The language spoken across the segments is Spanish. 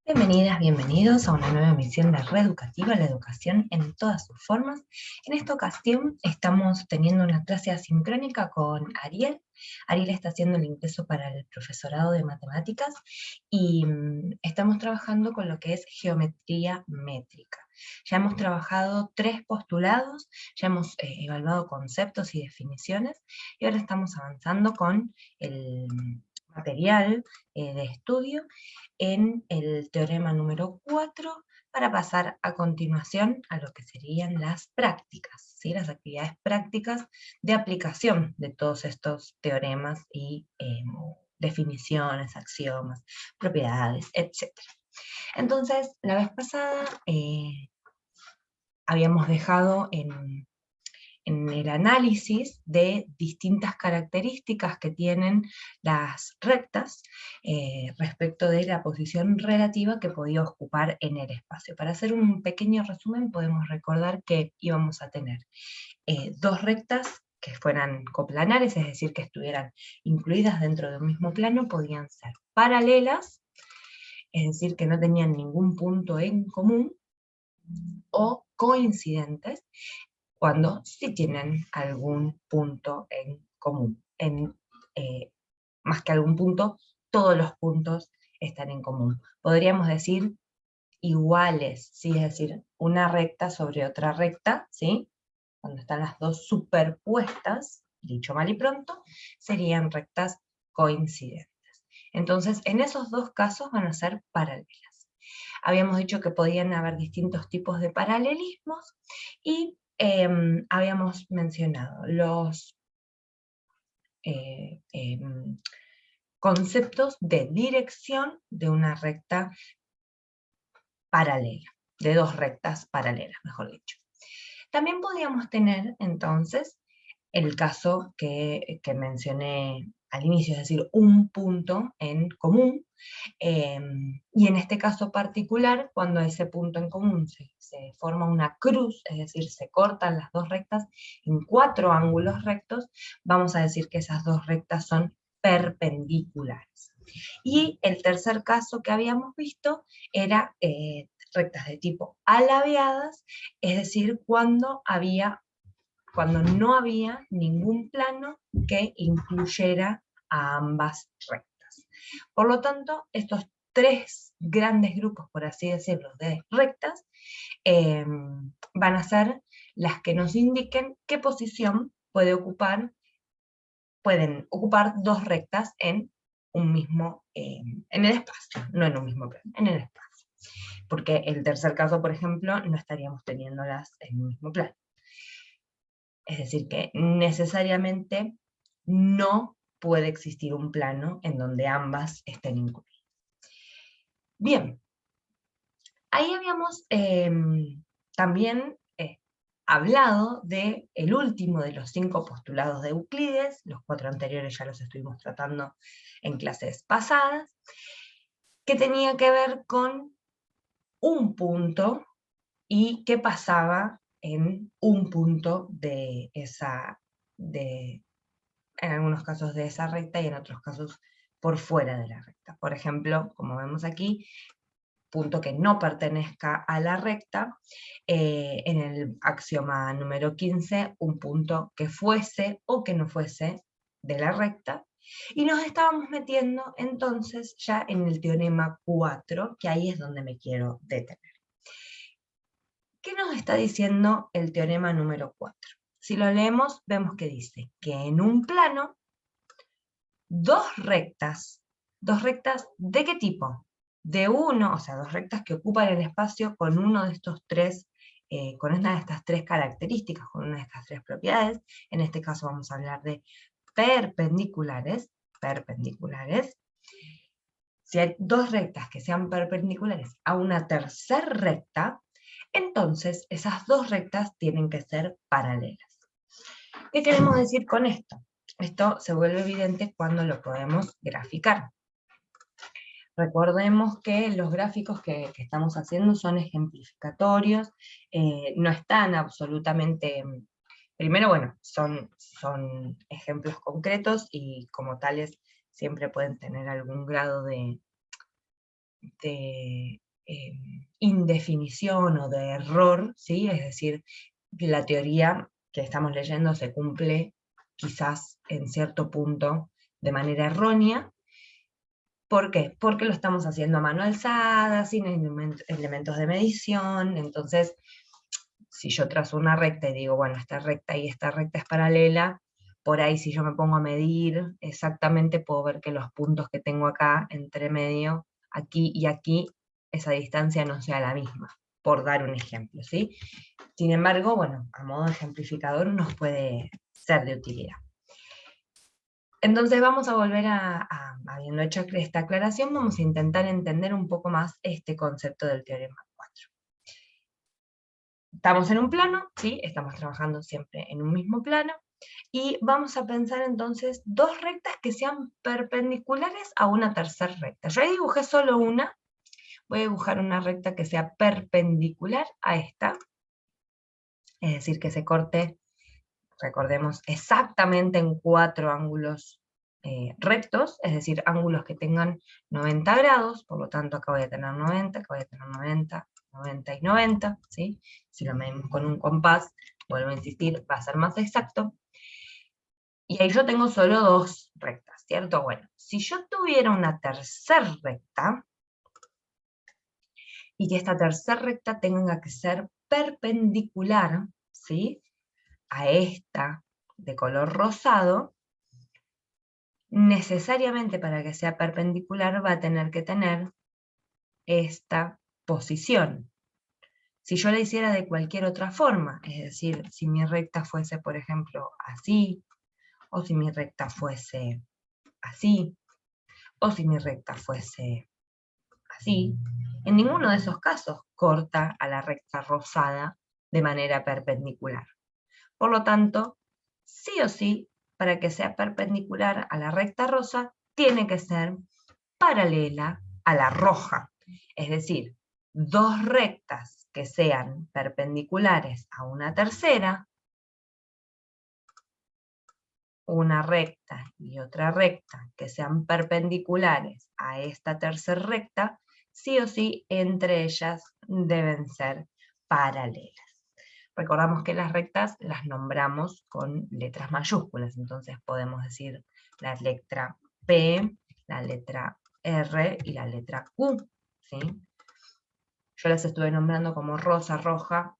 Bienvenidas, bienvenidos a una nueva emisión de Reeducativa, la educación en todas sus formas. En esta ocasión estamos teniendo una clase asincrónica con Ariel. Ariel está haciendo el ingreso para el profesorado de matemáticas y estamos trabajando con lo que es geometría métrica. Ya hemos trabajado 3 postulados, ya hemos evaluado conceptos y definiciones y ahora estamos avanzando con el material de estudio en el teorema número 4 para pasar a continuación a lo que serían las prácticas, ¿sí? Las actividades prácticas de aplicación de todos estos teoremas y definiciones, axiomas, propiedades, etc. Entonces, la vez pasada habíamos dejado en el análisis de distintas características que tienen las rectas respecto de la posición relativa que podía ocupar en el espacio. Para hacer un pequeño resumen, podemos recordar que íbamos a tener dos rectas que fueran coplanares, es decir, que estuvieran incluidas dentro de un mismo plano, podían ser paralelas, es decir, que no tenían ningún punto en común, o coincidentes, cuando sí tienen algún punto en común. Más que algún punto, todos los puntos están en común. Podríamos decir iguales, ¿sí? Es decir, una recta sobre otra recta, ¿sí? Cuando están las dos superpuestas, dicho mal y pronto, serían rectas coincidentes. Entonces, en esos dos casos van a ser paralelas. Habíamos dicho que podían haber distintos tipos de paralelismos y habíamos mencionado los conceptos de dirección de una recta paralela, de dos rectas paralelas, mejor dicho. También podíamos tener, entonces, el caso que mencioné al inicio, es decir, un punto en común, y en este caso particular, cuando ese punto en común se forma una cruz, es decir, se cortan las dos rectas en 4 ángulos rectos, vamos a decir que esas dos rectas son perpendiculares. Y el tercer caso que habíamos visto era rectas de tipo alabeadas, es decir, cuando no había ningún plano que incluyera a ambas rectas. Por lo tanto, estos 3 grandes grupos, por así decirlo, de rectas, van a ser las que nos indiquen qué posición pueden ocupar dos rectas en un mismo, en el espacio, no en un mismo plano, en el espacio. Porque el tercer caso, por ejemplo, no estaríamos teniéndolas en un mismo plano. Es decir, que necesariamente no puede existir un plano en donde ambas estén incluidas. Bien, ahí habíamos también hablado del último de los 5 postulados de Euclides, los 4 anteriores ya los estuvimos tratando en clases pasadas, que tenía que ver con un punto y qué pasaba en un punto de esa, en algunos casos de esa recta y en otros casos por fuera de la recta. Por ejemplo, como vemos aquí, punto que no pertenezca a la recta, en el axioma número 15, un punto que fuese o que no fuese de la recta, y nos estábamos metiendo entonces ya en el teorema 4, que ahí es donde me quiero detener. ¿Qué nos está diciendo el teorema número 4? Si lo leemos, vemos que dice que en un plano, dos rectas ¿de qué tipo? De uno, o sea, dos rectas que ocupan el espacio con uno de estos 3, con una de estas 3 características, con una de estas 3 propiedades. En este caso vamos a hablar de perpendiculares. Si hay dos rectas que sean perpendiculares a una tercera recta, entonces esas dos rectas tienen que ser paralelas. ¿Qué queremos decir con esto? Esto se vuelve evidente cuando lo podemos graficar. Recordemos que los gráficos que estamos haciendo son ejemplificatorios, no están absolutamente... Primero, bueno, son ejemplos concretos y como tales siempre pueden tener algún grado de indefinición o de error, ¿sí? Es decir, la teoría que estamos leyendo se cumple quizás en cierto punto de manera errónea. ¿Por qué? Porque lo estamos haciendo a mano alzada, sin elementos de medición. Entonces, si yo trazo una recta y digo, bueno, esta recta y esta recta es paralela, por ahí si yo me pongo a medir exactamente, puedo ver que los puntos que tengo acá, entre medio, aquí y aquí, esa distancia no sea la misma, por dar un ejemplo, ¿sí? Sin embargo, bueno, a modo ejemplificador nos puede ser de utilidad. Entonces vamos a volver habiendo hecho esta aclaración, vamos a intentar entender un poco más este concepto del teorema 4. Estamos en un plano, ¿sí? Estamos trabajando siempre en un mismo plano, y vamos a pensar entonces dos rectas que sean perpendiculares a una tercera recta. Yo ahí dibujé solo una, voy a dibujar una recta que sea perpendicular a esta, es decir, que se corte, recordemos, exactamente en 4 ángulos rectos, es decir, ángulos que tengan 90 grados, por lo tanto acá voy a tener 90, acá voy a tener 90, 90 y 90, ¿sí? Si lo medimos con un compás, vuelvo a insistir, va a ser más exacto. Y ahí yo tengo solo 2 rectas, ¿cierto? Bueno, si yo tuviera una tercera recta, y que esta tercera recta tenga que ser perpendicular, ¿sí?, a esta de color rosado, necesariamente para que sea perpendicular va a tener que tener esta posición. Si yo la hiciera de cualquier otra forma, es decir, si mi recta fuese, por ejemplo, así, o si mi recta fuese así, o si mi recta fuese así, en ninguno de esos casos corta a la recta rosada de manera perpendicular. Por lo tanto, sí o sí, para que sea perpendicular a la recta rosa, tiene que ser paralela a la roja. Es decir, dos rectas que sean perpendiculares a una tercera, una recta y otra recta que sean perpendiculares a esta tercera recta, sí o sí entre ellas deben ser paralelas. Recordamos que las rectas las nombramos con letras mayúsculas, entonces podemos decir la letra P, la letra R y la letra Q, ¿sí? Yo las estuve nombrando como rosa, roja,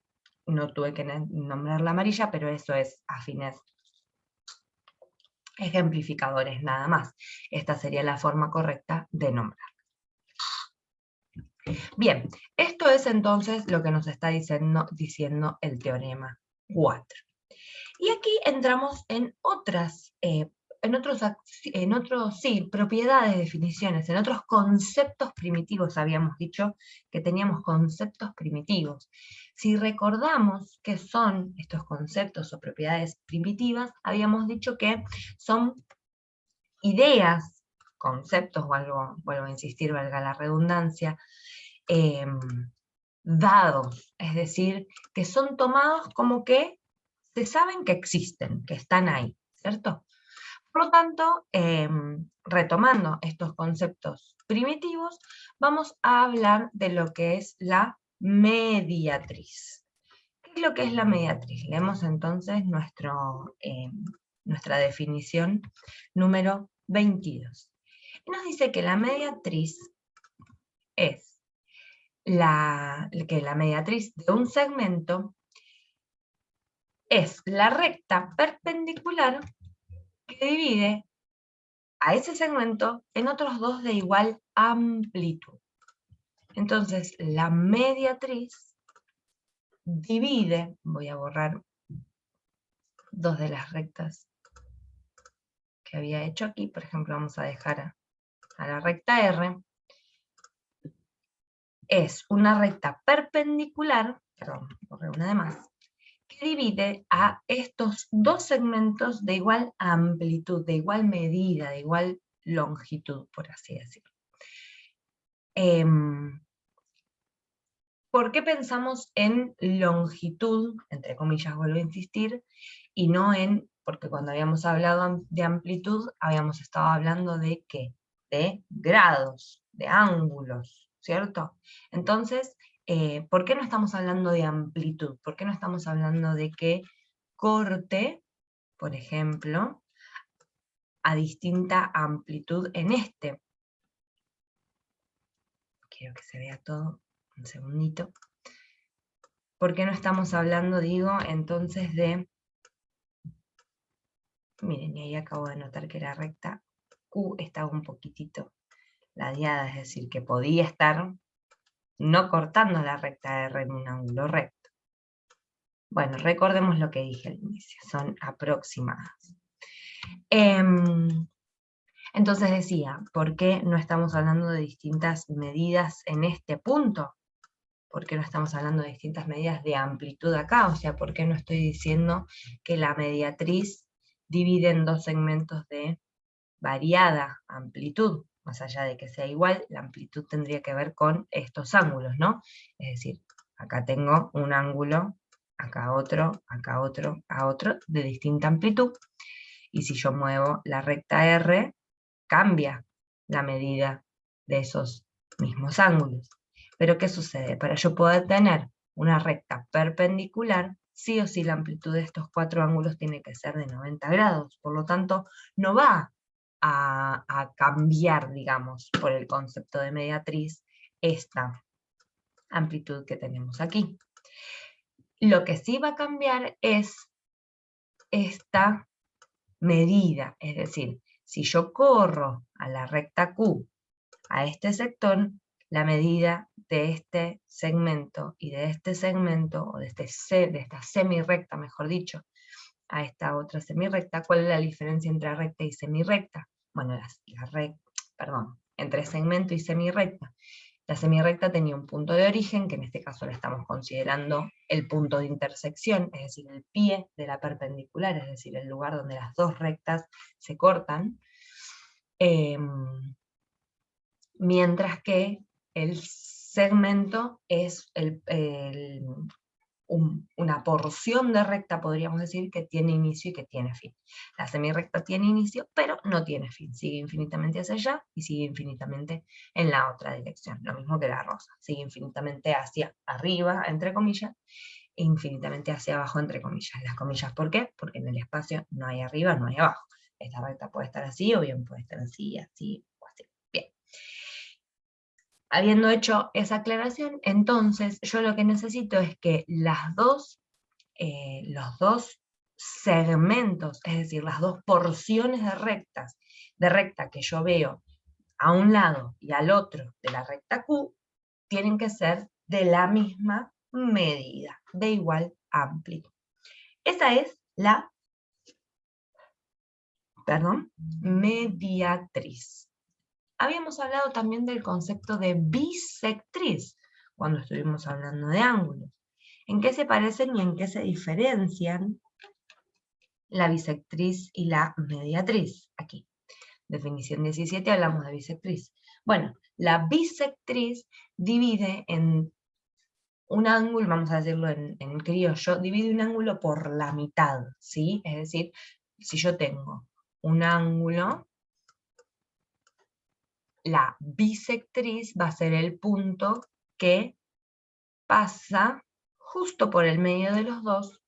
no tuve que nombrar la amarilla, pero eso es a fines ejemplificadores nada más. Esta sería la forma correcta de nombrar. Bien, esto es entonces lo que nos está diciendo el teorema 4. Y aquí entramos en otras, propiedades, definiciones, en otros conceptos primitivos. Habíamos dicho que teníamos conceptos primitivos. Si recordamos qué son estos conceptos o propiedades primitivas, habíamos dicho que son ideas, conceptos, vuelvo a insistir, valga la redundancia, dados, es decir, que son tomados como que se saben que existen, que están ahí, ¿cierto? Por lo tanto, retomando estos conceptos primitivos, vamos a hablar de lo que es la mediatriz. ¿Qué es lo que es la mediatriz? Leemos entonces nuestra definición número 22. Y nos dice que la mediatriz es la mediatriz de un segmento es la recta perpendicular que divide a ese segmento en otros dos de igual amplitud. Entonces, la mediatriz divide, voy a borrar dos de las rectas que había hecho aquí, por ejemplo, vamos a dejar a la recta R, es una recta perpendicular, perdón, borré una de más, que divide a estos dos segmentos de igual amplitud, de igual medida, de igual longitud, por así decirlo. ¿Por qué pensamos en longitud, entre comillas vuelvo a insistir, y no en, porque cuando habíamos hablado de amplitud, habíamos estado hablando de ¿qué? De grados, de ángulos, ¿cierto? Entonces, ¿por qué no estamos hablando de amplitud? ¿Por qué no estamos hablando de que corte, por ejemplo, a distinta amplitud en este? Quiero que se vea todo, un segundito. ¿Por qué no estamos hablando, digo, entonces de... Miren, y ahí acabo de notar que la recta Q estaba un poquitito ladeada, es decir, que podía estar no cortando la recta R en un ángulo recto. Bueno, recordemos lo que dije al inicio, son aproximadas. Entonces decía, ¿por qué no estamos hablando de distintas medidas en este punto? ¿Por qué no estamos hablando de distintas medidas de amplitud acá? O sea, ¿por qué no estoy diciendo que la mediatriz divide en dos segmentos de variada amplitud? Más allá de que sea igual, la amplitud tendría que ver con estos ángulos, ¿no? Es decir, acá tengo un ángulo, acá otro, a otro, de distinta amplitud. Y si yo muevo la recta R, cambia la medida de esos mismos ángulos. Pero ¿qué sucede? Para yo poder tener una recta perpendicular, sí o sí la amplitud de estos cuatro ángulos tiene que ser de 90 grados. Por lo tanto, no va a cambiar, digamos, por el concepto de mediatriz, esta amplitud que tenemos aquí. Lo que sí va a cambiar es esta medida, es decir, si yo corro a la recta Q a este sector, la medida de este segmento y de este segmento, o de esta semirrecta, mejor dicho, a esta otra semirrecta, ¿cuál es la diferencia entre recta y semirrecta? Bueno, entre segmento y semirrecta. La semirrecta tenía un punto de origen, que en este caso lo estamos considerando el punto de intersección, es decir, el pie de la perpendicular, es decir, el lugar donde las dos rectas se cortan, mientras que el segmento es una porción de recta, podríamos decir, que tiene inicio y que tiene fin. La semirrecta tiene inicio, pero no tiene fin. Sigue infinitamente hacia allá y sigue infinitamente en la otra dirección. Lo mismo que la rosa. Sigue infinitamente hacia arriba, entre comillas, e infinitamente hacia abajo, entre comillas. Las comillas, ¿por qué? Porque en el espacio no hay arriba, no hay abajo. Esta recta puede estar así, o bien puede estar así, así, o así. Bien. Habiendo hecho esa aclaración, entonces yo lo que necesito es que los dos segmentos, es decir, las dos porciones de recta que yo veo a un lado y al otro de la recta Q, tienen que ser de la misma medida, de igual amplitud. Esa es la, mediatriz. Habíamos hablado también del concepto de bisectriz, cuando estuvimos hablando de ángulos. ¿En qué se parecen y en qué se diferencian la bisectriz y la mediatriz? Aquí, definición 17, hablamos de bisectriz. Bueno, la bisectriz divide en un ángulo, vamos a decirlo en criollo, divide un ángulo por la mitad, ¿sí? Es decir, si yo tengo un ángulo, la bisectriz va a ser el punto que pasa justo por el medio de los dos,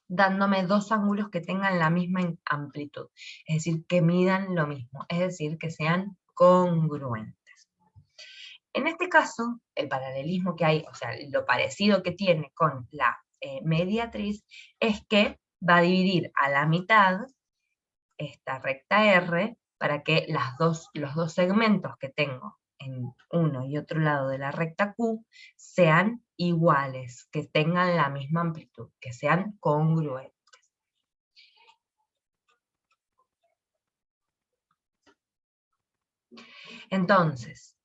dándome dos ángulos que tengan la misma amplitud, es decir, que midan lo mismo, es decir, que sean congruentes. En este caso, el paralelismo que hay, o sea, lo parecido que tiene con la mediatriz, es que va a dividir a la mitad esta recta R para que los dos segmentos que tengo en uno y otro lado de la recta Q sean iguales, que tengan la misma amplitud, que sean congruentes. Entonces,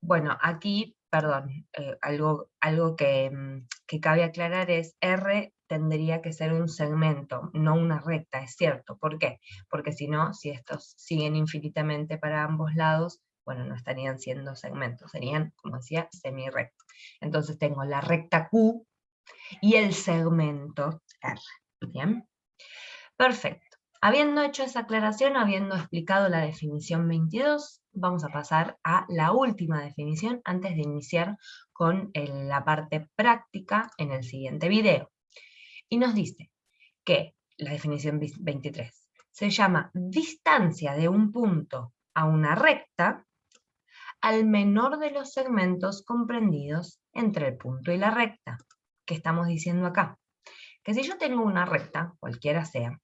bueno, aquí, perdón, algo que cabe aclarar es R tendría que ser un segmento, no una recta, es cierto. ¿Por qué? Porque si no, si estos siguen infinitamente para ambos lados, bueno, no estarían siendo segmentos, serían, como decía, semirrectos. Entonces tengo la recta Q y el segmento R. ¿Bien? Perfecto. Habiendo hecho esa aclaración, habiendo explicado la definición 22, vamos a pasar a la última definición antes de iniciar con la parte práctica en el siguiente video. Y nos dice que la definición 23 se llama distancia de un punto a una recta al menor de los segmentos comprendidos entre el punto y la recta. ¿Qué estamos diciendo acá? Que si yo tengo una recta, cualquiera sea,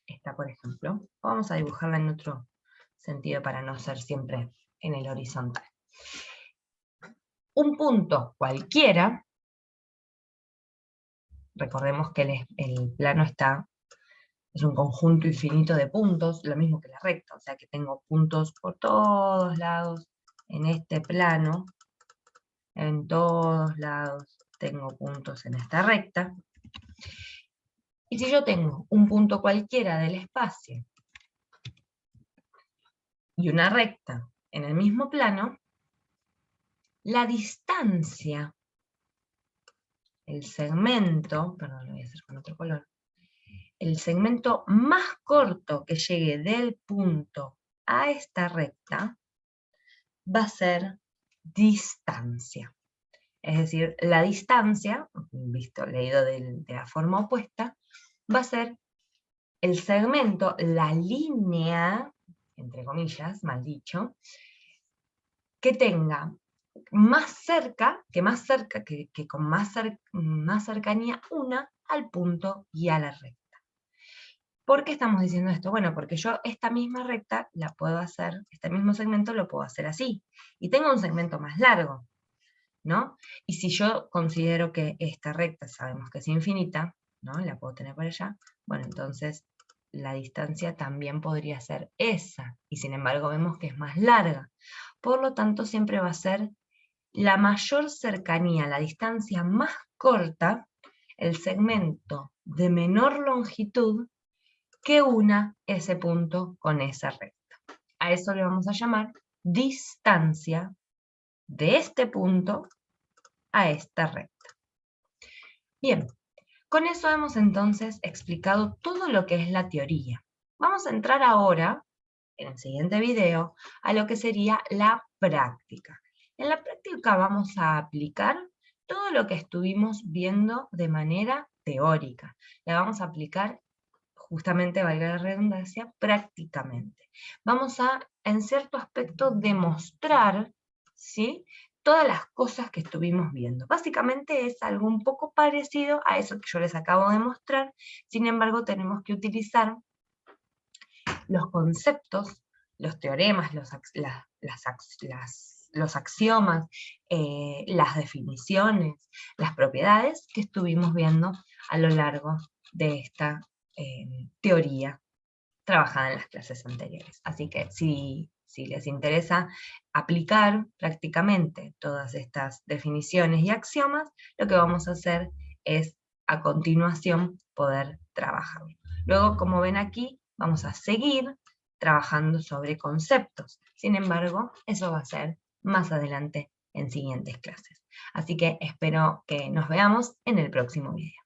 esta por ejemplo, vamos a dibujarla en otro sentido para no ser siempre en el horizontal. Un punto cualquiera, recordemos que el plano es un conjunto infinito de puntos, lo mismo que la recta, o sea que tengo puntos por todos lados en este plano, en todos lados tengo puntos en esta recta. Y si yo tengo un punto cualquiera del espacio y una recta en el mismo plano, la distancia, el segmento, perdón, lo voy a hacer con otro color, el segmento más corto que llegue del punto a esta recta va a ser distancia. Es decir, la distancia, leído de la forma opuesta, va a ser el segmento, la línea, entre comillas, mal dicho, que tenga más cerca, que con más cercanía una al punto y a la recta. ¿Por qué estamos diciendo esto? Bueno, porque yo esta misma recta la puedo hacer, este mismo segmento lo puedo hacer así, y tengo un segmento más largo, ¿no? Y si yo considero que esta recta sabemos que es infinita, ¿no? La puedo tener por allá, bueno, entonces la distancia también podría ser esa, y sin embargo vemos que es más larga. Por lo tanto, siempre va a ser la mayor cercanía, la distancia más corta, el segmento de menor longitud que una ese punto con esa recta. A eso le vamos a llamar distancia de este punto a esta recta. Bien, con eso hemos entonces explicado todo lo que es la teoría. Vamos a entrar ahora, en el siguiente video, a lo que sería la práctica. En la práctica vamos a aplicar todo lo que estuvimos viendo de manera teórica. La vamos a aplicar, justamente, valga la redundancia, prácticamente. Vamos a, en cierto aspecto, demostrar, ¿sí?, todas las cosas que estuvimos viendo. Básicamente es algo un poco parecido a eso que yo les acabo de mostrar, sin embargo tenemos que utilizar los conceptos, los teoremas, los axiomas, las definiciones, las propiedades que estuvimos viendo a lo largo de esta teoría trabajada en las clases anteriores. Así que si les interesa aplicar prácticamente todas estas definiciones y axiomas, lo que vamos a hacer es a continuación poder trabajar. Luego, como ven aquí, vamos a seguir trabajando sobre conceptos. Sin embargo, eso va a ser más adelante en siguientes clases. Así que espero que nos veamos en el próximo video.